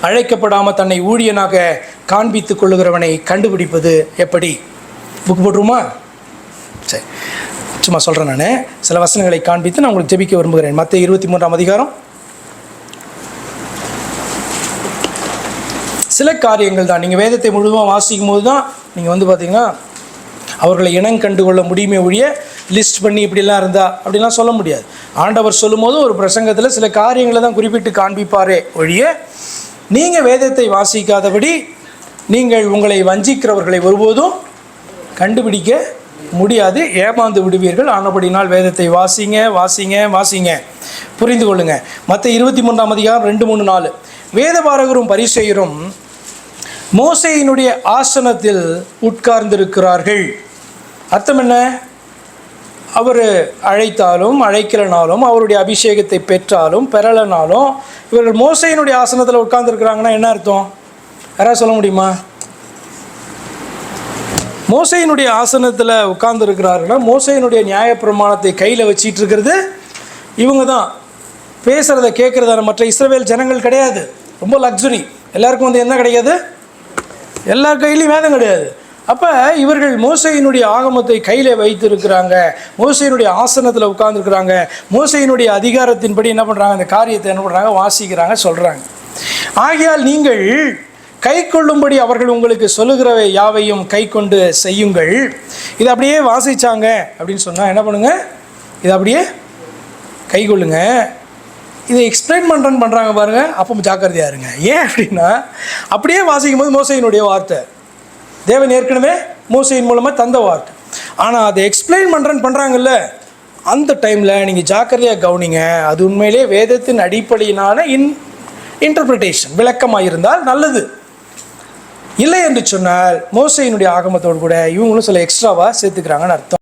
அழைக்கப்படாமல் தன்னை ஊழியனாக காண்பித்துக் கொள்ளுகிறவனை கண்டுபிடிப்பது எப்படி? புக் போட்டுருமா? சரி, சும்மா சொல்கிறேன். நான் சில வசனங்களை காண்பித்து நான் உங்களுக்கு ஜெபிக்க விரும்புகிறேன். மத்தேயு 23ஆம் அதிகாரம். சில காரியங்கள் தான் நீங்கள் வேதத்தை முழுவதும் வாசிக்கும் போது தான் நீங்கள் பார்த்தீங்கன்னா அவர்களை இனம் கண்டுகொள்ள முடியுமே ஒழிய லிஸ்ட் பண்ணி இப்படிலாம் இருந்தால் அப்படிலாம் சொல்ல முடியாது. ஆண்டவர் சொல்லும் போது ஒரு பிரசங்கத்தில் சில காரியங்களை தான் குறிப்பிட்டு காண்பிப்பாரே ஒழிய நீங்கள் வேதத்தை வாசிக்காதபடி நீங்கள் உங்களை வஞ்சிக்கிறவர்களை ஒருபோதும் கண்டுபிடிக்க முடியாது, ஏமாந்து விடுவீர்கள். ஆனபடினால் வேதத்தை வாசிங்க வாசிங்க வாசிங்க, புரிந்து கொள்ளுங்க. மத்தேயு 23ஆம் அதிகாரம் 2, 3, 4. வேதபாரகரும் பரிசேயரும் மோசேயினுடைய ஆசனத்தில் உட்கார்ந்திருக்கிறார்கள். அர்த்தம் என்ன? அவர் அழைத்தாலும் அழைக்கலனாலும் அவருடைய அபிஷேகத்தை பெற்றாலும் பெறலனாலும் இவர்கள் மோசேயினுடைய ஆசனத்தில் உட்கார்ந்துருக்கிறாங்கன்னா என்ன அர்த்தம்? யாராவது சொல்ல முடியுமா? மோசேயினுடைய ஆசனத்தில் உட்கார்ந்துருக்கிறாருன்னா மோசேயினுடைய நியாயப்பிரமாணத்தை கையில் வச்சிட்டு இருக்கிறது இவங்க தான். பேசுகிறத கேட்குறதான மற்ற இஸ்ரவேல் ஜனங்கள் கிடையாது. ரொம்ப லக்ஸுரி. எல்லாருக்கும் என்ன கிடையாது? எல்லார் கையிலையும் வேதம் கிடையாது. அப்போ இவர்கள் மோசேயினுடைய ஆகமத்தை கையில் வைத்திருக்கிறாங்க, மோசேயினுடைய ஆசனத்தில் உட்கார்ந்துருக்குறாங்க, மோசேயினுடைய அதிகாரத்தின்படி என்ன பண்ணுறாங்க? அந்த காரியத்தை என்ன பண்ணுறாங்க? வாசிக்கிறாங்க, சொல்கிறாங்க. ஆகையால் நீங்கள் கை கொள்ளும்படி அவர்கள் உங்களுக்கு சொல்லுகிறவை யாவையும் கை கொண்டு செய்யுங்கள். இதை அப்படியே வாசித்தாங்க அப்படின்னு சொன்னால் என்ன பண்ணுங்க? இதை அப்படியே கை கொள்ளுங்க. இதை எக்ஸ்பிளைன் பண்ணுறாங்க பாருங்கள், அப்போ ஜாக்கிரதையாக இருங்க. ஏன் அப்படின்னா அப்படியே வாசிக்கும் போது மோசேயினுடைய வார்த்தை தேவன் ஏற்கனவே மோசேயின் மூலமாக தந்த வார்த்தை. ஆனால் அதை எக்ஸ்பிளைன் பண்ணுறாங்கல்ல, அந்த டைமில் நீங்கள் ஜாக்கிரதையாக கவனிங்க. அது உண்மையிலே வேதத்தின் அடிப்படையிலான இன்டர்பிரிட்டேஷன் விளக்கமாக இருந்தால் நல்லது. இல்லை என்று சொன்னால் மோசேயினுடைய ஆகமத்தோடு கூட இவங்களும் சில எக்ஸ்ட்ராவாக சேர்த்துக்கிறாங்கன்னு அர்த்தம்.